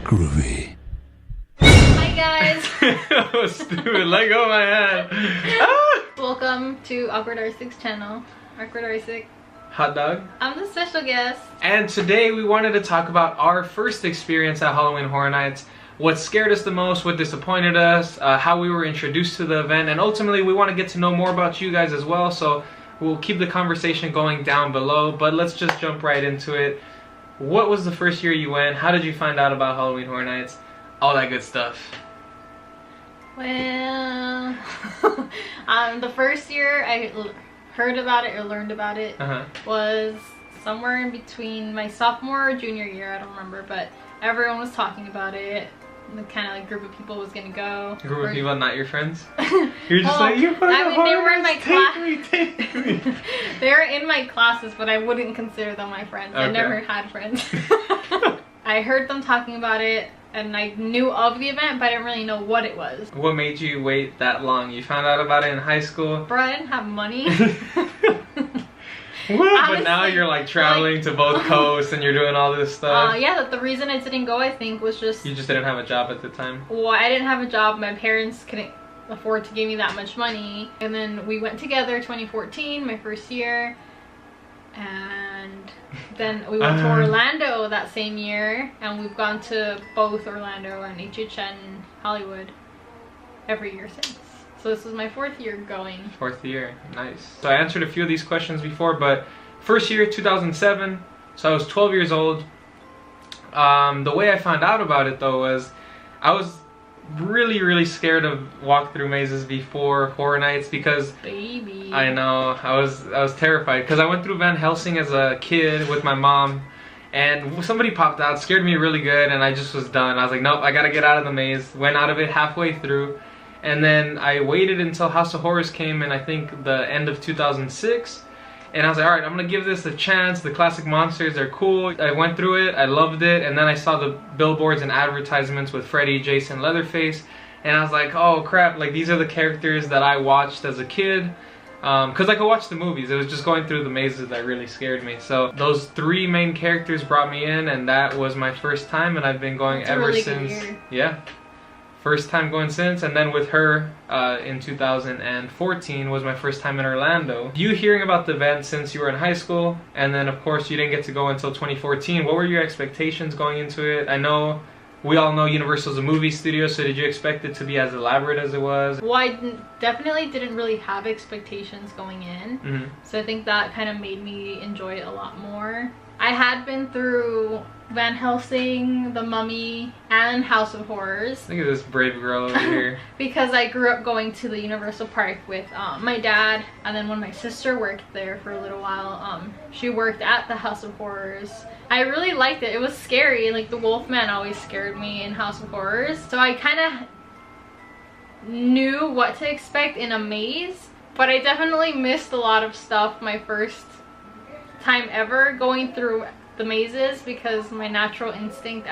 groovy. Hi guys! Oh, stupid, let go of my hand. Ah! Welcome to Awkward Arsic's channel. Awkward Arsic. Hot dog. I'm the special guest. And today we wanted to talk about our first experience at Halloween Horror Nights. What scared us the most, what disappointed us, how we were introduced to the event, and ultimately we want to get to know more about you guys as well, so we'll keep the conversation going down below, but let's just jump right into it. What was the first year you went? How did you find out about Halloween Horror Nights? All that good stuff. Well, the first year I heard about it or learned about it was somewhere in between my sophomore or junior year, I don't remember, but everyone was talking about it. The kind of like group of people was gonna go. A group of people, not your friends? You're just well, like, you're I mean, they were in my class. Take me. They were in my classes, but I wouldn't consider them my friends. Okay. I never had friends. I heard them talking about it, and I knew of the event, but I didn't really know what it was. What made you wait that long? You found out about it in high school? Bro, I didn't have money. But now you're like traveling to both coasts and you're doing all this stuff. Yeah, the reason I didn't go, I think, was just... You just didn't have a job at the time? Well, I didn't have a job. My parents couldn't afford to give me that much money. And then we went together 2014, my first year. And then we went to Orlando that same year. And we've gone to both Orlando and HHN Hollywood every year since. So this was my fourth year going. Fourth year, nice. So I answered a few of these questions before, but first year, 2007, so I was 12 years old. The way I found out about it though was, I was really scared of walk-through mazes before Horror Nights because... Baby. I know, I was terrified because I went through Van Helsing as a kid with my mom. And somebody popped out, scared me really good, and I just was done. I was like, nope, I gotta get out of the maze. Went out of it halfway through. And then I waited until House of Horrors came in, I think, the end of 2006. And I was like, alright, I'm gonna give this a chance. The classic monsters are cool. I went through it, I loved it. And then I saw the billboards and advertisements with Freddy, Jason, Leatherface. And I was like, oh crap, like these are the characters that I watched as a kid. Because I could watch the movies. It was just going through the mazes that really scared me. So those three main characters brought me in, and that was my first time. And I've been going ever really since. Good year. Yeah. First time going since, and then with her in 2014 was my first time in Orlando. You hearing about the event since you were in high school, and then of course you didn't get to go until 2014. What were your expectations going into it? I know we all know Universal's a movie studio, so did you expect it to be as elaborate as it was? Well, I definitely didn't really have expectations going in, so I think that kind of made me enjoy it a lot more. I had been through Van Helsing, The Mummy, and House of Horrors. Look at this brave girl over here. Because I grew up going to the Universal Park with my dad, and then when my sister worked there for a little while, she worked at the House of Horrors. I really liked it. It was scary. Like the Wolfman always scared me in House of Horrors. So I kind of knew what to expect in a maze, but I definitely missed a lot of stuff my first time ever going through the mazes, because my natural instinct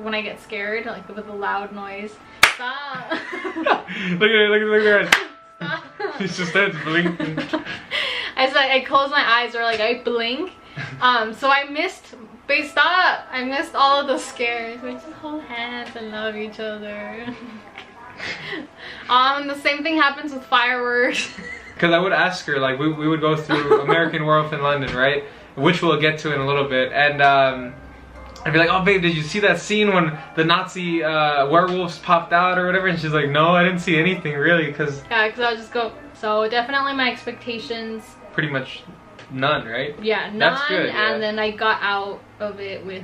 when I get scared, like with a loud noise, stop. Look at her. Stop. She just starts blinking. I close my eyes or like I blink. So I missed all of the scares. We just hold hands and love each other. The same thing happens with fireworks. Because I would ask her, like, we would go through American Werewolf in London, right? Which we'll get to in a little bit. And I'd be like, oh babe, did you see that scene when the Nazi werewolves popped out or whatever? And she's like, no, I didn't see anything really, because... Yeah, because I would just go... So definitely my expectations... Pretty much none, right? Yeah, none. That's good, yeah. And then I got out of it with,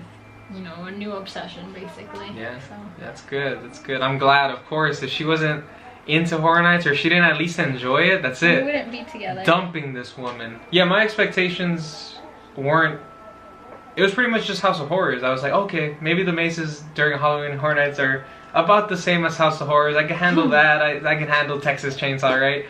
you know, a new obsession, basically. Yeah, so. That's good, that's good. I'm glad, of course. If she wasn't into Horror Nights, or she didn't at least enjoy it, that's it. We wouldn't be together. Dumping this woman. Yeah, my expectations weren't... It was pretty much just House of Horrors. I was like, okay, maybe the mazes during Halloween Horror Nights are about the same as House of Horrors. I can handle that. I can handle Texas Chainsaw, right?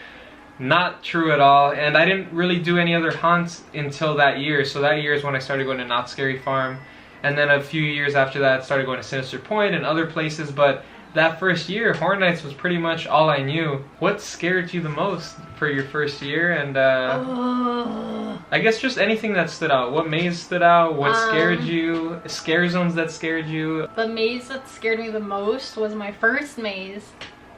Not true at all. And I didn't really do any other haunts until that year. So that year is when I started going to Not Scary Farm. And then a few years after that, I started going to Sinister Point and other places. But that first year, Horror Nights was pretty much all I knew. What scared you the most for your first year? And I guess just anything that stood out. What maze stood out? What scared you? Scare zones that scared you? The maze that scared me the most was my first maze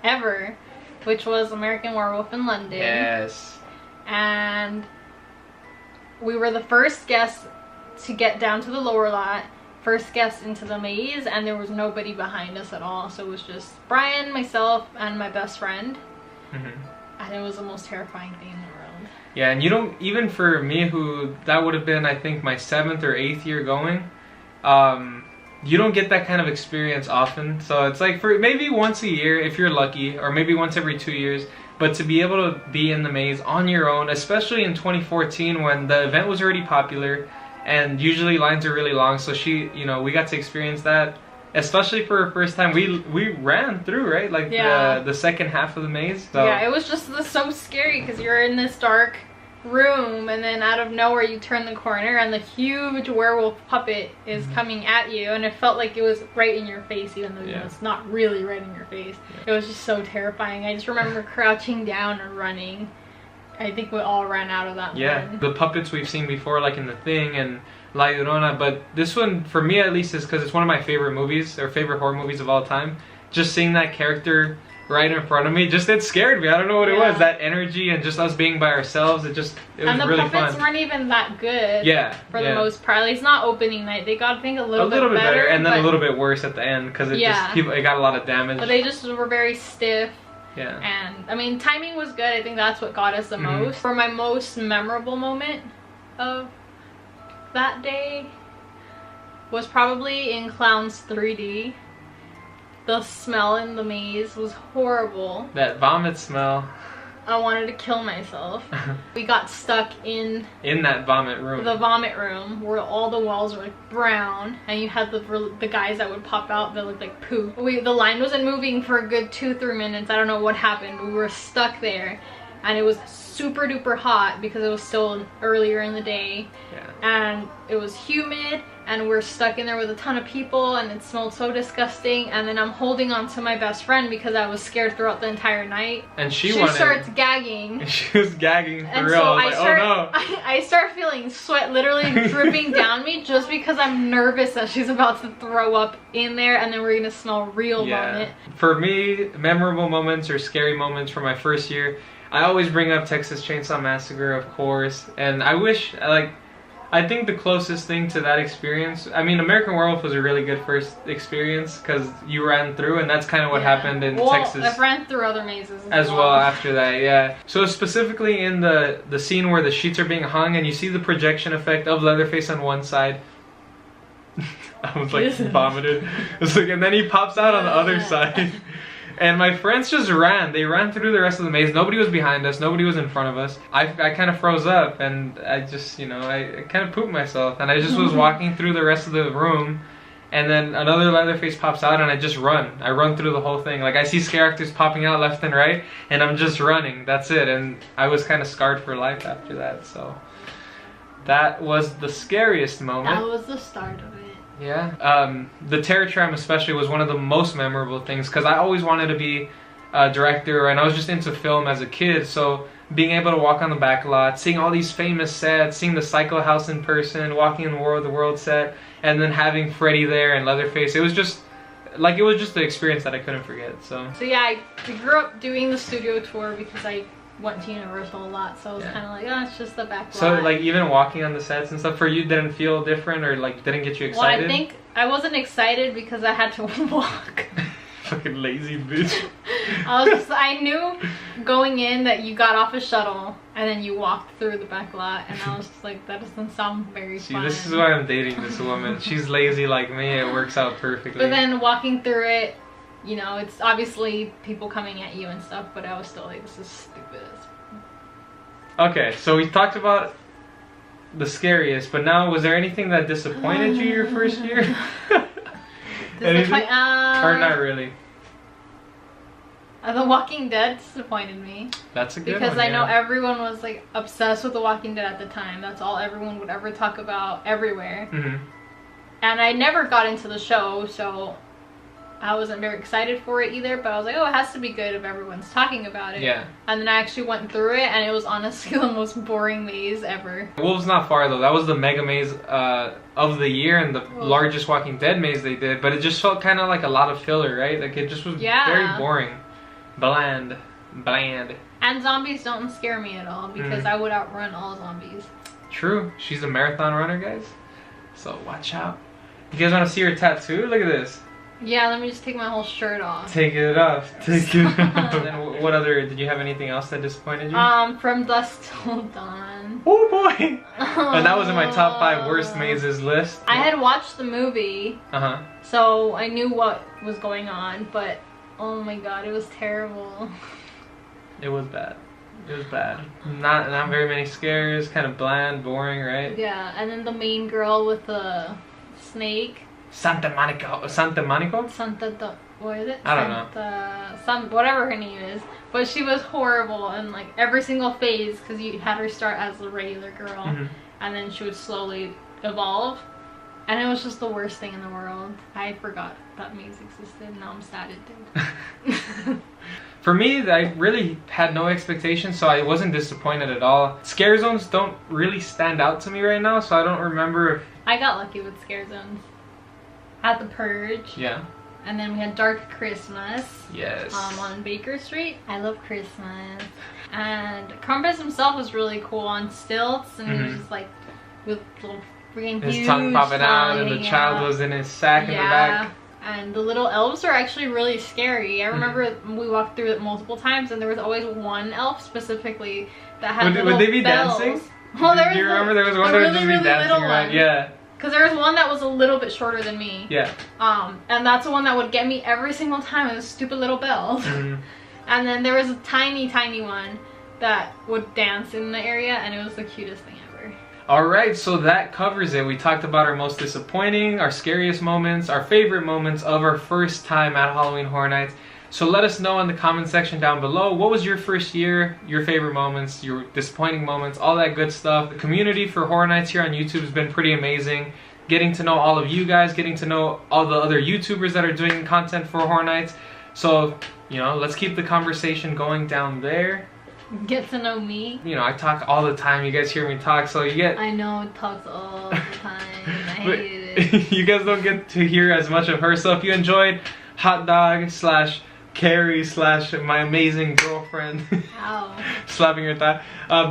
ever, which was American Werewolf in London. Yes. And we were the first guests to get down to the lower lot. First guest into the maze, and there was nobody behind us at all, so it was just Brian, myself, and my best friend. And it was the most terrifying thing in the world. Yeah, and you don't, even for me, who that would have been I think my 7th or 8th year going, you don't get that kind of experience often. So it's like for maybe once a year if you're lucky, or maybe once every 2 years. But to be able to be in the maze on your own, especially in 2014 when the event was already popular, and usually lines are really long, so we got to experience that, especially for our first time. We ran through, right, like the second half of the maze. So. Yeah, it was just so scary because you're in this dark room, and then out of nowhere you turn the corner and the huge werewolf puppet is coming at you, and it felt like it was right in your face, even though it's not really right in your face. It was just so terrifying. I just remember crouching down and running. I think we all ran out of that one. The puppets we've seen before, like in The Thing and La Llorona, but this one, for me at least, is because it's one of my favorite movies, or favorite horror movies of all time. Just seeing that character right in front of me, it scared me. I don't know what it was. That energy and just us being by ourselves, it was really fun. And the puppets weren't even that good. For the most part. At least not opening night. They got, I think, a little bit better. And then a little bit worse at the end, because it got a lot of damage. But they just were very stiff. Yeah. And I mean, timing was good. I think that's what got us the most. For my most memorable moment of that day was probably in Clowns 3D. The smell in the maze was horrible. That vomit smell. I wanted to kill myself. We got stuck in that vomit room. The vomit room, where all the walls were like brown, and you had the guys that would pop out that looked like poop. The line wasn't moving for a good 2-3 minutes. I don't know what happened. We were stuck there, and it was super duper hot because it was still earlier in the day. And it was humid, and we're stuck in there with a ton of people, and it smelled so disgusting. And then I'm holding on to my best friend because I was scared throughout the entire night. And she starts gagging. She was gagging for real. So I was like, oh no. I start feeling sweat literally dripping down me just because I'm nervous that she's about to throw up in there, and then we're gonna smell real vomit. For me, memorable moments or scary moments for my first year, I always bring up Texas Chainsaw Massacre, of course. And I think the closest thing to that experience, I mean, American Werewolf was a really good first experience because you ran through, and that's kind of what happened in Texas. I've ran through other mazes as well after that, So specifically in the scene where the sheets are being hung and you see the projection effect of Leatherface on one side. I was like vomited. It's like, and then he pops out on the other side. And my friends just ran. They ran through the rest of the maze. Nobody was behind us. Nobody was in front of us. I kind of froze up, and I just, I kind of pooped myself. And I just was walking through the rest of the room, and then another Leatherface pops out, and I just run. I run through the whole thing. Like, I see scare actors popping out left and right, and I'm just running. That's it. And I was kind of scarred for life after that. So that was the scariest moment. That was the start of it. Yeah, the Terror Tram especially was one of the most memorable things because I always wanted to be a director, and I was just into film as a kid, so being able to walk on the back lot, seeing all these famous sets, seeing the Psycho House in person, walking in the World set, and then having Freddy there and Leatherface, it was just the experience that I couldn't forget. So yeah, I grew up doing the studio tour because I went to Universal a lot, so it was kind of like, oh, it's just the back lot. So like even walking on the sets and stuff for you didn't feel different, or like didn't get you excited? Well, I think I wasn't excited because I had to walk. Fucking lazy bitch. I knew going in that you got off a shuttle and then you walked through the back lot, and I was just like, that doesn't sound very fun. This is why I'm dating this woman. She's lazy like me. It works out perfectly. But then walking through it, it's obviously people coming at you and stuff, but I was still like, this is stupid. Okay, so we talked about the scariest, but now, was there anything that disappointed you your first year? Or not really? The Walking Dead disappointed me. That's a good because one, I know everyone was like obsessed with The Walking Dead at the time. That's all everyone would ever talk about everywhere. And I never got into the show, so I wasn't very excited for it either, but I was like, oh, it has to be good if everyone's talking about it. Yeah. And then I actually went through it, and it was honestly the most boring maze ever. Wolves Not Far though, that was the mega maze of the year and the largest Walking Dead maze they did, but it just felt kind of like a lot of filler, right? Like it just was very boring, bland. And zombies don't scare me at all because I would outrun all zombies. True. She's a marathon runner, guys. So watch out. You guys want to see her tattoo? Look at this. Yeah, let me just take my whole shirt off. Take it off. Take it off. And then what other, did you have anything else that disappointed you? From Dusk Till Dawn. Oh boy! And that was in my top 5 worst mazes list. I had watched the movie. So I knew what was going on, but oh my god, it was terrible. It was bad. It was bad. Not very many scares, kind of bland, boring, right? Yeah, and then the main girl with the snake. Santa Monica? What is it? I don't know. Whatever her name is. But she was horrible in like every single phase because you had her start as a regular girl and then she would slowly evolve. And it was just the worst thing in the world. I forgot that maze existed. Now I'm sad it did. For me, I really had no expectations, so I wasn't disappointed at all. Scare zones don't really stand out to me right now, so I don't remember if... I got lucky with scare zones. At the Purge. Yeah. And then we had Dark Christmas. Yes. On Baker Street. I love Christmas. And Krampus himself was really cool on stilts, and he was just like with little freaking his tongue popping out, and the child was in his sack in the back. And the little elves are actually really scary. I remember we walked through it multiple times, and there was always one elf specifically that had little would they be bells. dancing? Well, do you remember there was one that would just be dancing around? Yeah. Because there was one that was a little bit shorter than me. Yeah. And that's the one that would get me every single time with stupid little bells. And then there was a tiny one that would dance in the area, and it was the cutest thing ever. Alright, so that covers it. We talked about our most disappointing, our scariest moments, our favorite moments of our first time at Halloween Horror Nights. So let us know in the comment section down below, what was your first year, your favorite moments, your disappointing moments, all that good stuff. The community for Horror Nights here on YouTube has been pretty amazing. Getting to know all of you guys, getting to know all the other YouTubers that are doing content for Horror Nights. So, you know, let's keep the conversation going down there. Get to know me. You know, I talk all the time. You guys hear me talk, so you get... I know, it talks all the time. I hate it. You guys don't get to hear as much of her. So if you enjoyed Hot Dog / Carrie / my amazing girlfriend slapping her thigh,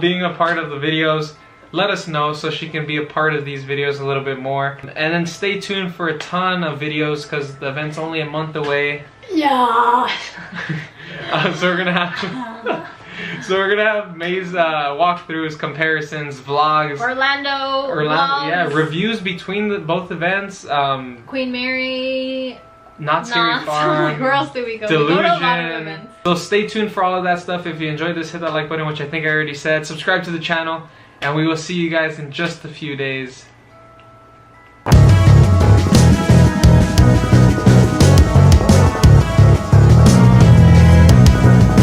being a part of the videos, let us know so she can be a part of these videos a little bit more. And then stay tuned for a ton of videos because the event's only a month away. Yeah. So we're gonna have maze walkthroughs, comparisons, vlogs, Orlando vlogs. Yeah, reviews between both events. Queen Mary. Not Scary Farm. Where else do we go? Delusion. We go to a lot of events. So stay tuned for all of that stuff. If you enjoyed this, hit that like button, which I think I already said. Subscribe to the channel, and we will see you guys in just a few days.